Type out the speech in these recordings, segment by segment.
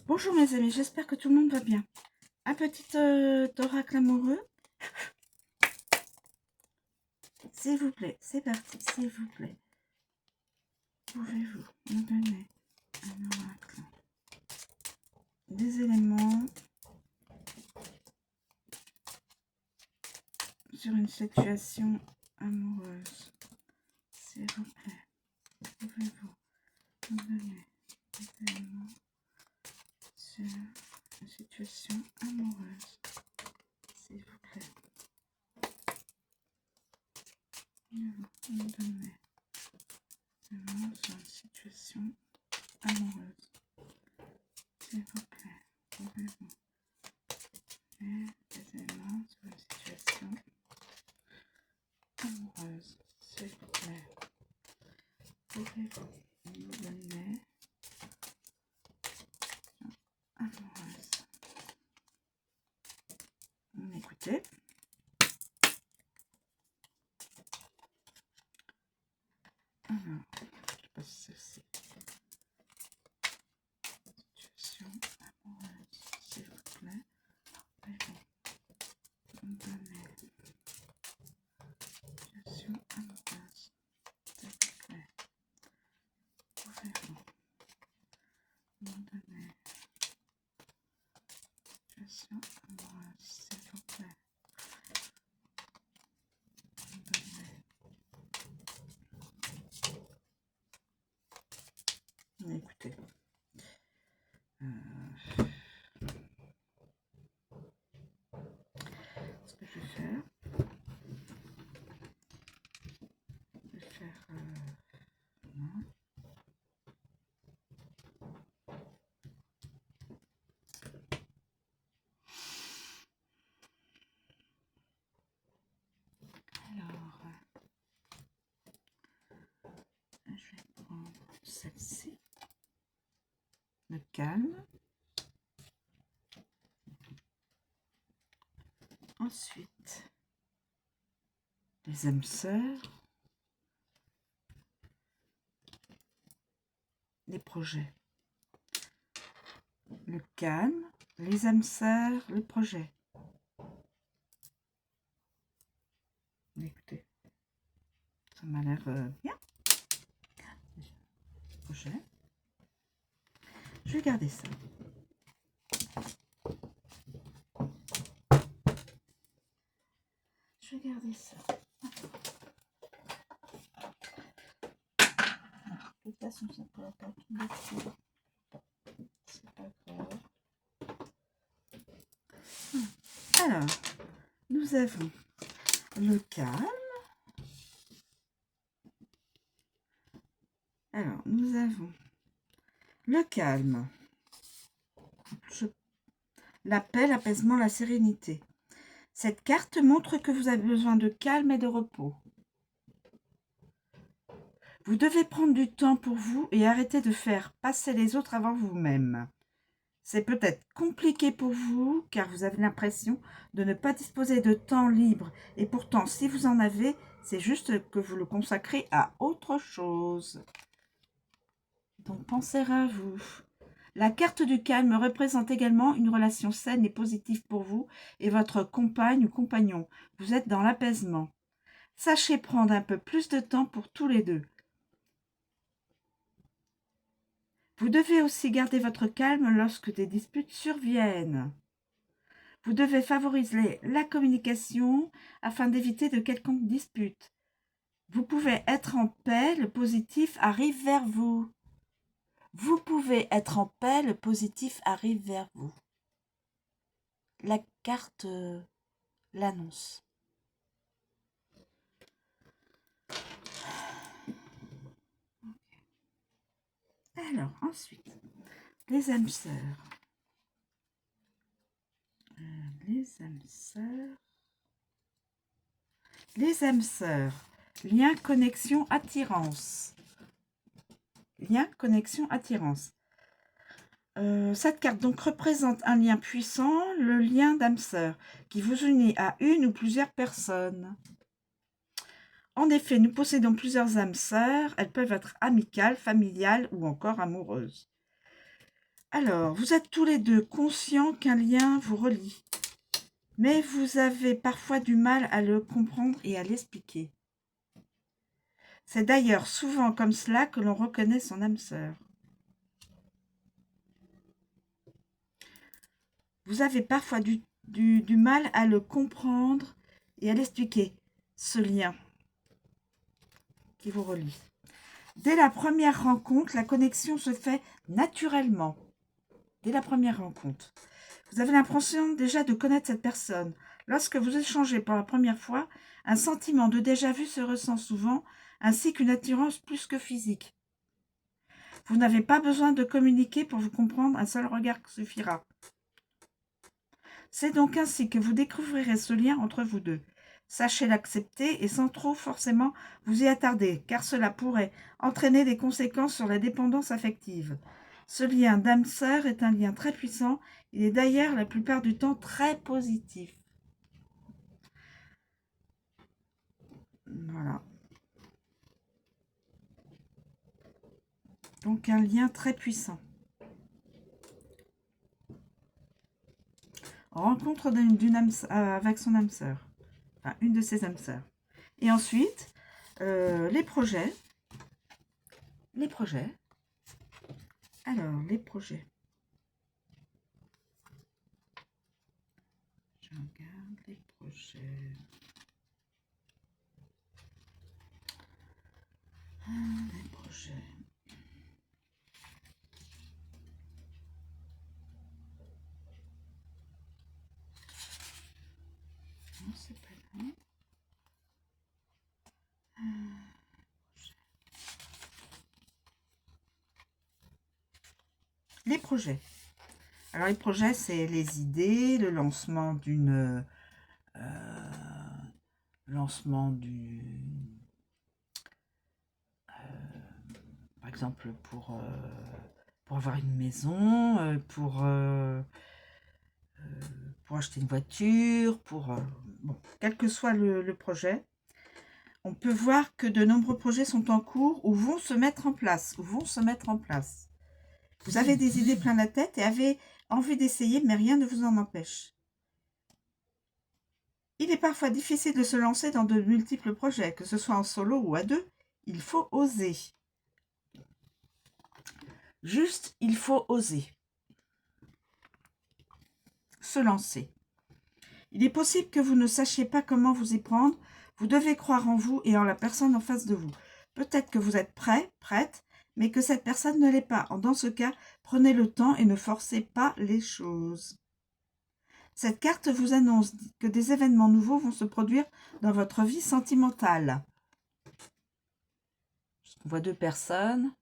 Bonjour mes amis, j'espère que tout le monde va bien. Un petit oracle amoureux. S'il vous plaît, c'est parti, s'il vous plaît. Pouvez-vous me donner un oracle? Des éléments sur une situation amoureuse. S'il vous plaît, pouvez-vous me donner des éléments sur une situation amoureuse? S'il vous plaît. Pouvez-vous me donner des éléments sur une situation amoureuse? S'il vous plaît, pouvez-vous donner des éléments sur une situation amoureuse? S'il vous plaît, pouvez-vous me donner amoureuse? Écoutez. Alors, je passe ceci. Situation amoureuse, s'il vous plaît. Pouvez-vous me donner situation amoureuse, s'il vous plaît. Pouvez-vous me donner situation amoureuse, s'il vous plaît. Écoutez, ce que je vais faire, non. Alors, je vais prendre celle-ci, le calme. Ensuite, les âmes sœurs, les projets. Le calme, les âmes sœurs, le projet. Écoutez, ça m'a l'air bien. Projet. Je vais garder ça. Je vais garder ça. De toute façon, ça peut être un c'est pas grave. Alors, nous avons le calme. Alors, nous avons le calme. La paix, l'apaisement, la sérénité. Cette carte montre que vous avez besoin de calme et de repos. Vous devez prendre du temps pour vous et arrêter de faire passer les autres avant vous-même. C'est peut-être compliqué pour vous car vous avez l'impression de ne pas disposer de temps libre. Et pourtant, si vous en avez, c'est juste que vous le consacrez à autre chose. Donc, pensez à vous. La carte du calme représente également une relation saine et positive pour vous et votre compagne ou compagnon. Vous êtes dans l'apaisement. Sachez prendre un peu plus de temps pour tous les deux. Vous devez aussi garder votre calme lorsque des disputes surviennent. Vous devez favoriser la communication afin d'éviter de quelconques disputes. Vous pouvez être en paix, le positif arrive vers vous. Vous pouvez être en paix, le positif arrive vers vous. La carte l'annonce. Alors, ensuite, les âmes sœurs. Les âmes sœurs. Les âmes sœurs. Lien, connexion, attirance. Lien, connexion, attirance. Cette carte donc représente un lien puissant, le lien d'âme sœur, qui vous unit à une ou plusieurs personnes. En effet, nous possédons plusieurs âmes sœurs. Elles peuvent être amicales, familiales ou encore amoureuses. Alors, vous êtes tous les deux conscients qu'un lien vous relie, mais vous avez parfois du mal à le comprendre et à l'expliquer. C'est d'ailleurs souvent comme cela que l'on reconnaît son âme sœur. Vous avez parfois du mal à le comprendre et à l'expliquer, ce lien qui vous relie. Dès la première rencontre, la connexion se fait naturellement. Dès la première rencontre. Vous avez l'impression déjà de connaître cette personne. Lorsque vous échangez pour la première fois, un sentiment de déjà-vu se ressent souvent, ainsi qu'une attirance plus que physique. Vous n'avez pas besoin de communiquer pour vous comprendre, un seul regard suffira. C'est donc ainsi que vous découvrirez ce lien entre vous deux. Sachez l'accepter et sans trop forcément vous y attarder, car cela pourrait entraîner des conséquences sur la dépendance affective. Ce lien d'âme-sœur est un lien très puissant, il est d'ailleurs la plupart du temps très positif. Voilà. Donc un lien très puissant. Rencontre avec son âme sœur. Enfin, une de ses âmes sœurs. Et ensuite, les projets. Les projets. Alors, les projets. Je regarde les projets. Les projets. Non, c'est pas là. Les projets. Alors, les projets, c'est les idées, le lancement d'une... par exemple, pour avoir une maison, pour acheter une voiture, bon, quel que soit le projet. On peut voir que de nombreux projets sont en cours ou vont se mettre en place. Vous avez des idées plein la tête et avez envie d'essayer, mais rien ne vous en empêche. Il est parfois difficile de se lancer dans de multiples projets, que ce soit en solo ou à deux. Il faut oser. Juste, il faut oser. Se lancer. Il est possible que vous ne sachiez pas comment vous y prendre. Vous devez croire en vous et en la personne en face de vous. Peut-être que vous êtes prêt, prête, mais que cette personne ne l'est pas. Dans ce cas, prenez le temps et ne forcez pas les choses. Cette carte vous annonce que des événements nouveaux vont se produire dans votre vie sentimentale. On voit deux personnes.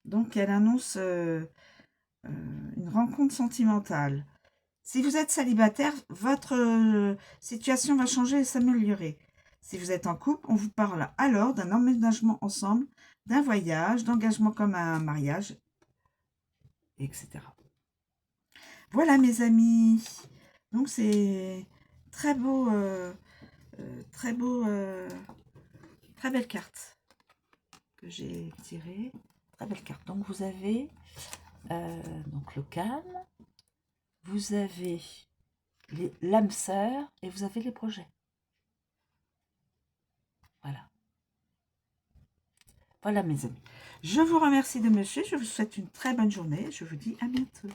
Donc, elle annonce une rencontre sentimentale. Si vous êtes célibataire, votre situation va changer et s'améliorer. Si vous êtes en couple, on vous parle alors d'un emménagement ensemble, d'un voyage, d'engagement comme un mariage, etc. Voilà mes amis. Donc c'est très beau, très beau, très belle carte que j'ai tirée. Très belle carte. Donc vous avez donc le calme, vous avez l'âme sœur et vous avez les projets. Voilà. Voilà mes amis. Je vous remercie de me suivre. Je vous souhaite une très bonne journée. Je vous dis à bientôt.